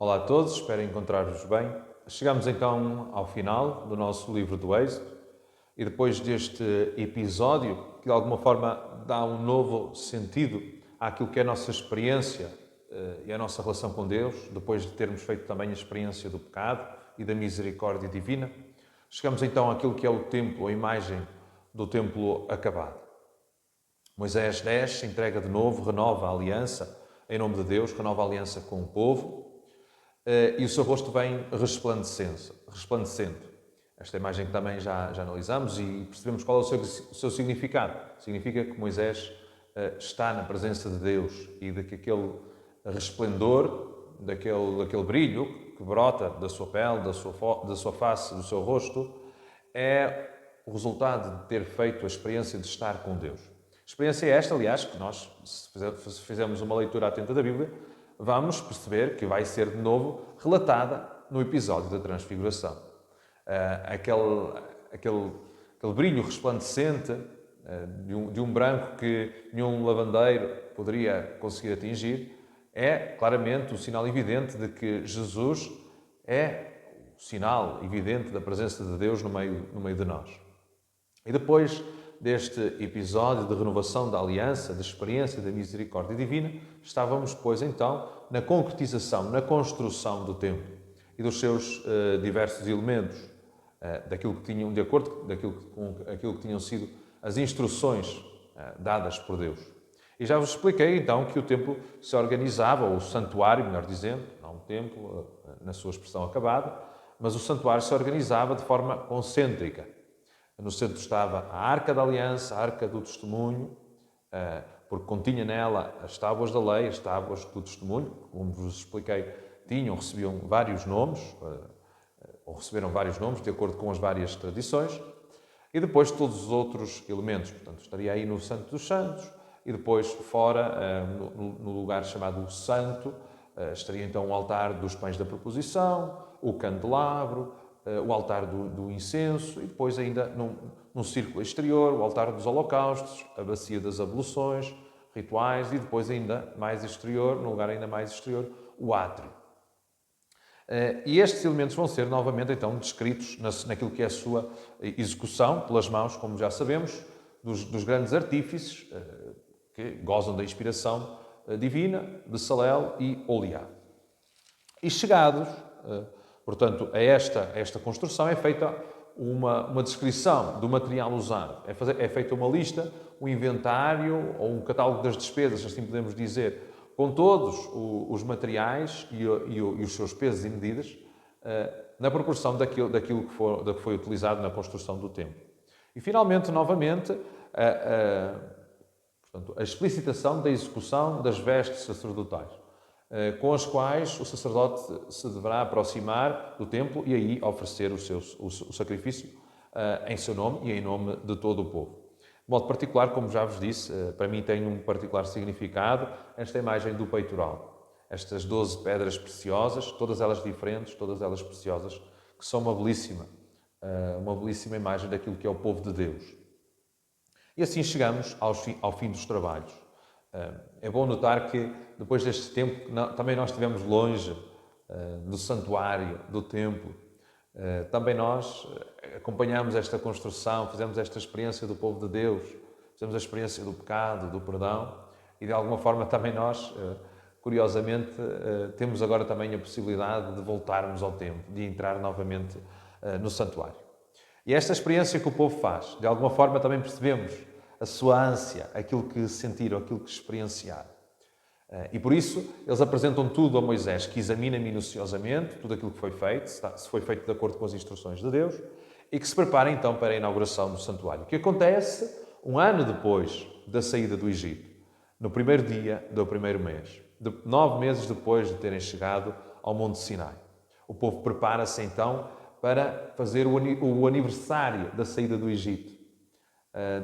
Olá a todos, espero encontrar-vos bem. Chegamos então ao final do nosso livro do Êxodo e depois deste episódio, que de alguma forma dá um novo sentido àquilo que é a nossa experiência e a nossa relação com Deus, depois de termos feito também a experiência do pecado e da misericórdia divina, chegamos então àquilo que é o templo, a imagem do templo acabado. Moisés desce, entrega de novo, renova a aliança em nome de Deus, renova a aliança com o povo, e o seu rosto vem resplandecendo. Esta imagem que também já analisamos e percebemos qual é o seu significado. Significa que Moisés está na presença de Deus e de que aquele resplendor, daquele brilho que brota da sua pele, da sua face, do seu rosto, é o resultado de ter feito a experiência de estar com Deus. Experiência esta, aliás, que nós, se fizermos uma leitura atenta da Bíblia, vamos perceber que vai ser de novo relatada no episódio da Transfiguração. Aquele brilho resplandecente de um branco que nenhum lavandeiro poderia conseguir atingir é claramente o sinal evidente de que Jesus é o sinal evidente da presença de Deus no meio de nós. E depois deste episódio de renovação da aliança, da experiência da misericórdia divina, estávamos, pois, então, na concretização, na construção do templo e dos seus diversos elementos, daquilo que tinham, de acordo com aquilo que tinham sido as instruções dadas por Deus. E já vos expliquei, então, que o templo se organizava, ou o santuário, melhor dizendo, não o templo, na sua expressão acabada, mas o santuário se organizava de forma concêntrica. No centro estava a Arca da Aliança, a Arca do Testemunho, porque continha nela as tábuas da lei, as tábuas do testemunho, como vos expliquei, recebiam vários nomes, ou receberam vários nomes, de acordo com as várias tradições, e depois todos os outros elementos. Portanto, estaria aí no Santo dos Santos, e depois fora, no lugar chamado Santo, estaria então o altar dos pães da proposição, o candelabro, o altar do incenso e depois ainda num círculo exterior, o altar dos holocaustos, a bacia das abluções, rituais e depois ainda mais exterior, num lugar ainda mais exterior, o átrio. E estes elementos vão ser novamente então descritos naquilo que é a sua execução pelas mãos, como já sabemos, dos grandes artífices que gozam da inspiração divina, de Salel e Oliá. E chegados, portanto, a esta construção é feita uma descrição do material usado. É feita uma lista, um inventário ou um catálogo das despesas, assim podemos dizer, com todos os materiais e os seus pesos e medidas na proporção daquilo que foi utilizado na construção do templo. E, finalmente, novamente, portanto, a explicitação da execução das vestes sacerdotais, com as quais o sacerdote se deverá aproximar do templo e aí oferecer o sacrifício em seu nome e em nome de todo o povo. De modo particular, como já vos disse, para mim tem um particular significado esta imagem do peitoral. Estas 12 pedras preciosas, todas elas diferentes, todas elas preciosas, que são uma belíssima imagem daquilo que é o povo de Deus. E assim chegamos ao fim dos trabalhos. É bom notar que, depois deste tempo, também nós estivemos longe do santuário, do templo. Também nós acompanhamos esta construção, fizemos esta experiência do povo de Deus, fizemos a experiência do pecado, do perdão, e de alguma forma também nós, curiosamente, temos agora também a possibilidade de voltarmos ao templo, de entrar novamente no santuário. E esta experiência que o povo faz, de alguma forma também percebemos a sua ânsia, aquilo que sentiram, aquilo que experienciaram. E por isso, eles apresentam tudo a Moisés, que examina minuciosamente tudo aquilo que foi feito, se foi feito de acordo com as instruções de Deus, e que se prepara então para a inauguração do santuário, que acontece um ano depois da saída do Egito, no primeiro dia do primeiro mês, 9 meses depois de terem chegado ao Monte Sinai. O povo prepara-se então para fazer o aniversário da saída do Egito,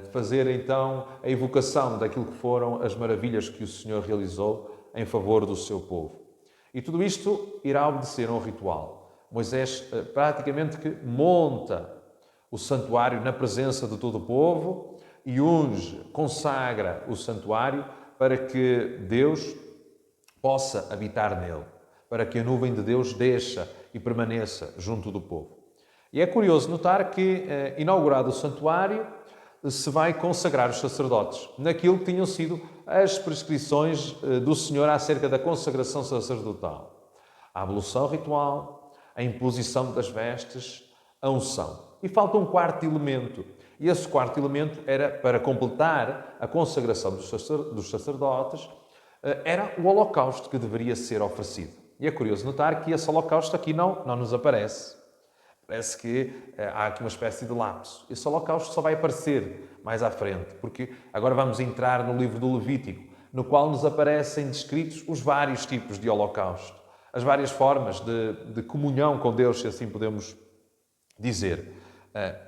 de fazer então a evocação daquilo que foram as maravilhas que o Senhor realizou em favor do seu povo. E tudo isto irá obedecer a um ritual. Moisés praticamente que monta o santuário na presença de todo o povo e unge, consagra o santuário para que Deus possa habitar nele, para que a nuvem de Deus desça e permaneça junto do povo. E é curioso notar que, inaugurado o santuário, se vai consagrar os sacerdotes naquilo que tinham sido as prescrições do Senhor acerca da consagração sacerdotal. A ablução ritual, a imposição das vestes, a unção. E falta um quarto elemento. E esse quarto elemento era para completar a consagração dos sacerdotes, era o holocausto que deveria ser oferecido. E é curioso notar que esse holocausto aqui não nos aparece. Parece que há aqui uma espécie de lapso. Esse holocausto só vai aparecer mais à frente, porque agora vamos entrar no livro do Levítico, no qual nos aparecem descritos os vários tipos de holocausto, as várias formas de comunhão com Deus, se assim podemos dizer.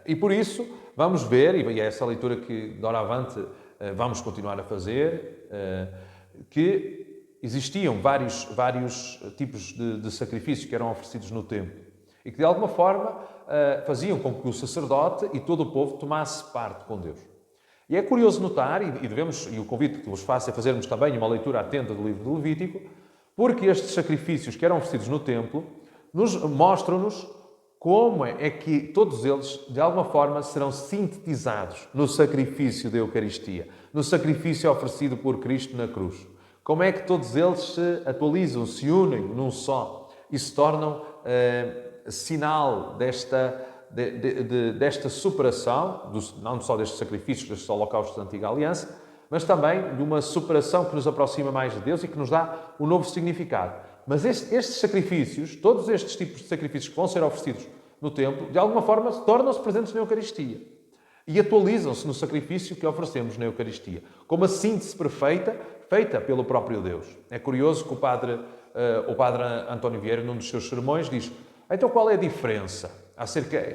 E por isso vamos ver, e é essa leitura que de avante vamos continuar a fazer, que existiam vários tipos de sacrifícios que eram oferecidos no templo e que de alguma forma faziam com que o sacerdote e todo o povo tomasse parte com Deus. E é curioso notar, e o convite que vos faço é fazermos também uma leitura atenta do livro do Levítico, porque estes sacrifícios que eram oferecidos no templo mostram-nos como é que todos eles, de alguma forma, serão sintetizados no sacrifício da Eucaristia, no sacrifício oferecido por Cristo na cruz. Como é que todos eles se atualizam, se unem num só e se tornam sinal desta superação, não só destes sacrifícios, destes holocaustos da Antiga Aliança, mas também de uma superação que nos aproxima mais de Deus e que nos dá um novo significado. Mas estes sacrifícios, todos estes tipos de sacrifícios que vão ser oferecidos no templo, de alguma forma tornam-se presentes na Eucaristia e atualizam-se no sacrifício que oferecemos na Eucaristia, como a síntese perfeita, feita pelo próprio Deus. É curioso que o padre António Vieira, num dos seus sermões, diz: então qual é a diferença,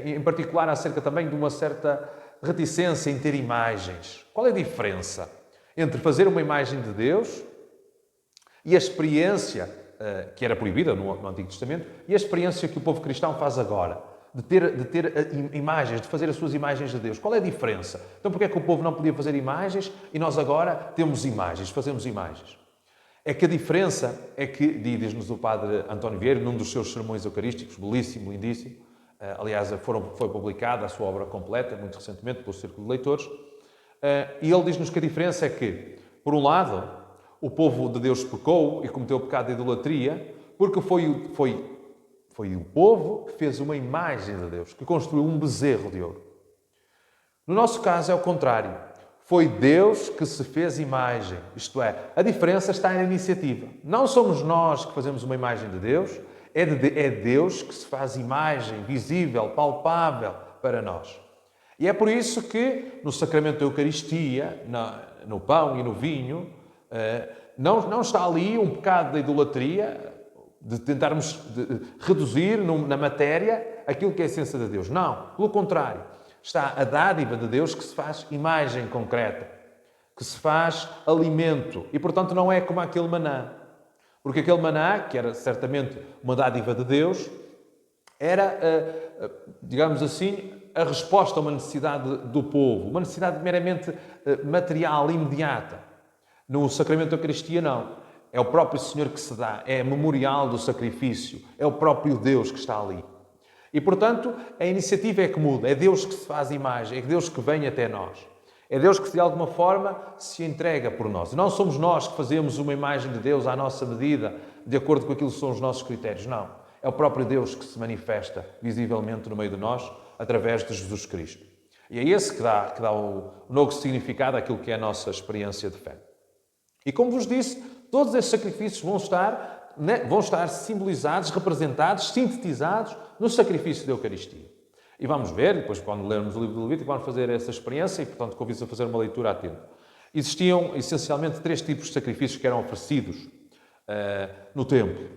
em particular acerca também de uma certa reticência em ter imagens? Qual é a diferença entre fazer uma imagem de Deus e a experiência que era proibida no Antigo Testamento e a experiência que o povo cristão faz agora, de ter imagens, de fazer as suas imagens de Deus? Qual é a diferença? Então porquê é que o povo não podia fazer imagens e nós agora temos imagens, fazemos imagens? É que a diferença é que, diz-nos o padre António Vieira, num dos seus sermões eucarísticos, belíssimo, lindíssimo, aliás, foi publicada a sua obra completa, muito recentemente, pelo Círculo de Leitores, e ele diz-nos que a diferença é que, por um lado, o povo de Deus pecou e cometeu o pecado de idolatria, porque foi o povo que fez uma imagem de Deus, que construiu um bezerro de ouro. No nosso caso é o contrário. Foi Deus que se fez imagem. Isto é, a diferença está na iniciativa. Não somos nós que fazemos uma imagem de Deus, é Deus que se faz imagem visível, palpável para nós. E é por isso que no sacramento da Eucaristia, no pão e no vinho, não está ali um pecado da idolatria, de tentarmos reduzir na matéria aquilo que é a essência de Deus. Não, pelo contrário. Está a dádiva de Deus que se faz imagem concreta, que se faz alimento. E, portanto, não é como aquele maná. Porque aquele maná, que era certamente uma dádiva de Deus, era, digamos assim, a resposta a uma necessidade do povo, uma necessidade meramente material, imediata. No sacramento da Eucaristia, não. É o próprio Senhor que se dá, é memorial do sacrifício, é o próprio Deus que está ali. E, portanto, a iniciativa é que muda. É Deus que se faz imagem, é Deus que vem até nós. É Deus que, de alguma forma, se entrega por nós. Não somos nós que fazemos uma imagem de Deus à nossa medida, de acordo com aquilo que são os nossos critérios. Não. É o próprio Deus que se manifesta visivelmente no meio de nós, através de Jesus Cristo. E é esse que dá o novo significado àquilo que é a nossa experiência de fé. E, como vos disse, todos esses sacrifícios vão estar simbolizados, representados, sintetizados no sacrifício da Eucaristia. E vamos ver, depois quando lermos o livro do Levítico, vamos fazer essa experiência e, portanto, convido-vos a fazer uma leitura atenta. Existiam, essencialmente, 3 tipos de sacrifícios que eram oferecidos no templo.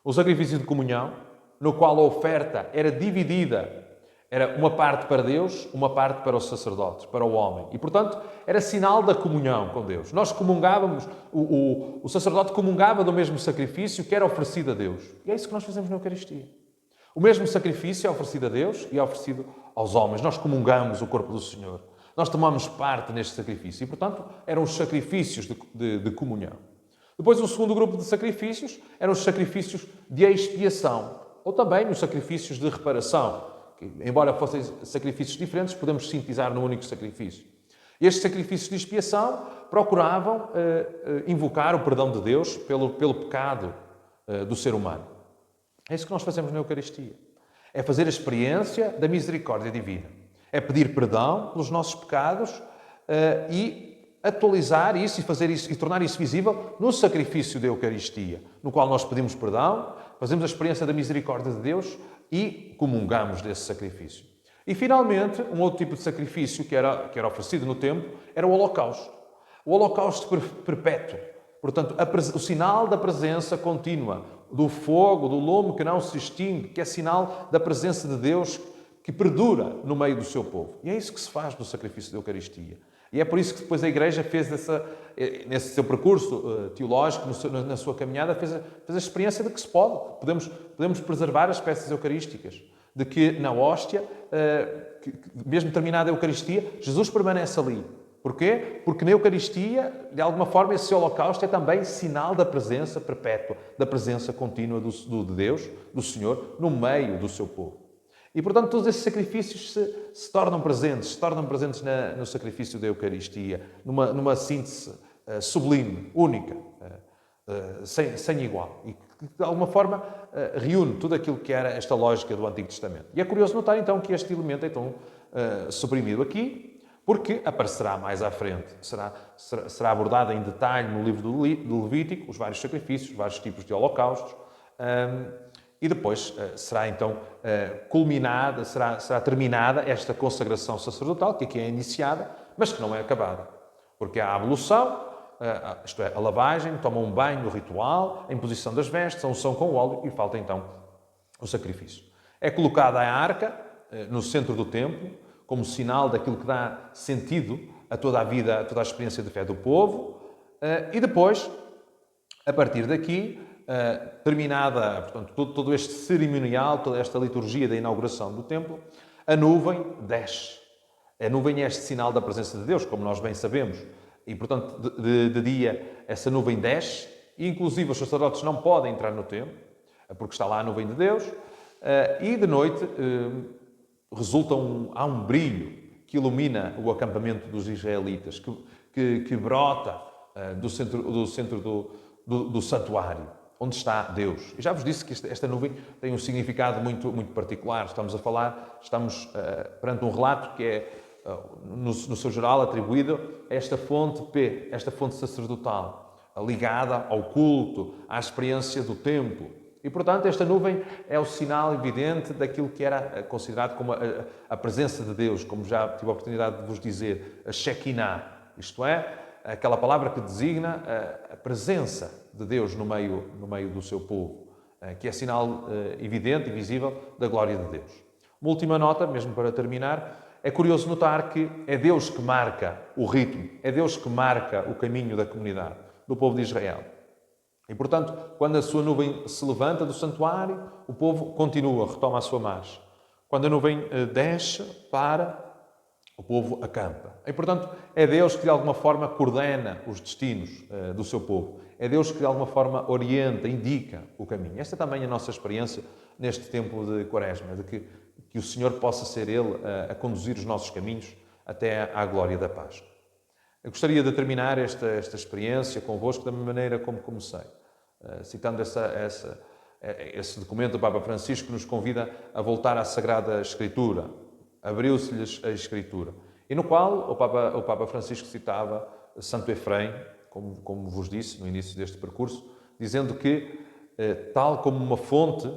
O sacrifício de comunhão, no qual a oferta era dividida. Era uma parte para Deus, uma parte para os sacerdotes, para o homem. E, portanto, era sinal da comunhão com Deus. Nós comungávamos, o sacerdote comungava do mesmo sacrifício que era oferecido a Deus. E é isso que nós fazemos na Eucaristia. O mesmo sacrifício é oferecido a Deus e é oferecido aos homens. Nós comungamos o corpo do Senhor. Nós tomamos parte neste sacrifício. E, portanto, eram os sacrifícios de comunhão. Depois, o segundo grupo de sacrifícios eram os sacrifícios de expiação, ou também os sacrifícios de reparação, que, embora fossem sacrifícios diferentes, podemos sintetizar num único sacrifício. Estes sacrifícios de expiação procuravam invocar o perdão de Deus pelo pecado do ser humano. É isso que nós fazemos na Eucaristia. É fazer a experiência da misericórdia divina. É pedir perdão pelos nossos pecados e atualizar isso e fazer isso e tornar isso visível no sacrifício da Eucaristia, no qual nós pedimos perdão, fazemos a experiência da misericórdia de Deus e comungamos desse sacrifício. E, finalmente, um outro tipo de sacrifício que era oferecido no templo era o holocausto. O holocausto perpétuo. Portanto, o sinal da presença contínua, do fogo, do lume que não se extingue, que é sinal da presença de Deus que perdura no meio do seu povo. E é isso que se faz no sacrifício da Eucaristia. E é por isso que depois a Igreja fez nesse seu percurso teológico, na sua caminhada, fez a experiência de que se podemos preservar as peças eucarísticas. De que na hóstia, mesmo terminada a Eucaristia, Jesus permanece ali. Porquê? Porque na Eucaristia, de alguma forma, esse holocausto é também sinal da presença perpétua, da presença contínua de Deus, do Senhor, no meio do seu povo. E, portanto, todos esses sacrifícios se tornam presentes no sacrifício da Eucaristia, numa síntese sublime, única, sem igual. E que, de alguma forma, reúne tudo aquilo que era esta lógica do Antigo Testamento. E é curioso notar, então, que este elemento é então suprimido aqui, porque aparecerá mais à frente. Será abordado em detalhe no livro do Levítico, os vários sacrifícios, os vários tipos de holocaustos, e depois será então culminada, será terminada esta consagração sacerdotal, que aqui é iniciada, mas que não é acabada. Porque há a ablução, isto é, a lavagem, toma um banho ritual, a imposição das vestes, a unção com óleo e falta então o sacrifício. É colocada a arca no centro do templo, como sinal daquilo que dá sentido a toda a vida, a toda a experiência de fé do povo, e depois, a partir daqui, terminada, portanto, todo este cerimonial, toda esta liturgia da inauguração do templo, a nuvem desce. A nuvem é este sinal da presença de Deus, como nós bem sabemos. E, portanto, de dia essa nuvem desce, e inclusive os sacerdotes não podem entrar no templo, porque está lá a nuvem de Deus, e de noite há um brilho que ilumina o acampamento dos israelitas, que brota do centro do santuário, onde está Deus. E já vos disse que esta nuvem tem um significado muito, muito particular. Estamos perante um relato que é, no seu geral, atribuído a esta fonte P, esta fonte sacerdotal, ligada ao culto, à experiência do templo. E, portanto, esta nuvem é o sinal evidente daquilo que era considerado como a presença de Deus, como já tive a oportunidade de vos dizer, a Shekinah, isto é, aquela palavra que designa a presença de Deus no meio do seu povo, que é sinal evidente e visível da glória de Deus. Uma última nota, mesmo para terminar, é curioso notar que é Deus que marca o ritmo, é Deus que marca o caminho da comunidade, do povo de Israel. E, portanto, quando a sua nuvem se levanta do santuário, o povo continua, retoma a sua marcha. Quando a nuvem desce, o povo acampa. E, portanto, é Deus que, de alguma forma, coordena os destinos do seu povo. É Deus que, de alguma forma, orienta, indica o caminho. Esta é também a nossa experiência neste tempo de Quaresma, de que o Senhor possa ser Ele a conduzir os nossos caminhos até à glória da Páscoa. Eu gostaria de terminar esta experiência convosco da maneira como comecei, citando esse documento do Papa Francisco que nos convida a voltar à Sagrada Escritura. Abriu-se-lhes a Escritura. E no qual o Papa Francisco citava Santo Efrém, como vos disse no início deste percurso, dizendo que, tal como uma fonte,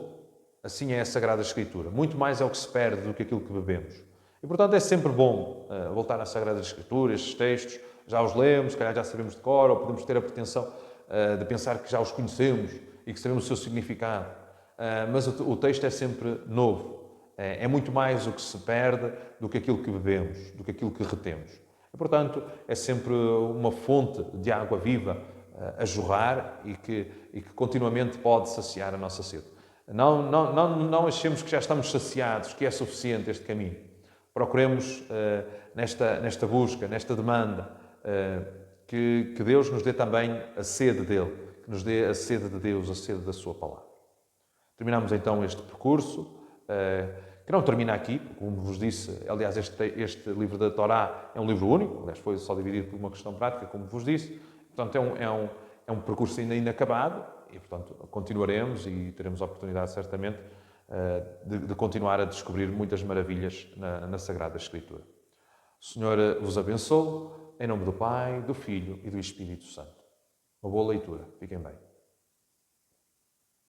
assim é a Sagrada Escritura. Muito mais é o que se perde do que aquilo que bebemos. E, portanto, é sempre bom voltar à Sagrada Escritura, estes textos, já os lemos, se calhar já sabemos de cor, ou podemos ter a pretensão de pensar que já os conhecemos e que sabemos o seu significado. Mas o texto é sempre novo. É muito mais o que se perde do que aquilo que bebemos, do que aquilo que retemos. E, portanto, é sempre uma fonte de água viva a jorrar e que continuamente pode saciar a nossa sede. Não achemos que já estamos saciados, que é suficiente este caminho. Procuremos, nesta busca, nesta demanda, que Deus nos dê também a sede dele que nos dê a sede de Deus, a sede da sua palavra. Terminamos então este percurso, que não termina aqui, como vos disse, aliás, este livro da Torá é um livro único, aliás, foi só dividido por uma questão prática, como vos disse, portanto é um percurso ainda inacabado e, portanto, continuaremos e teremos a oportunidade, certamente, de continuar a descobrir muitas maravilhas na Sagrada Escritura. O Senhor vos abençoe, em nome do Pai, do Filho e do Espírito Santo. Uma boa leitura. Fiquem bem.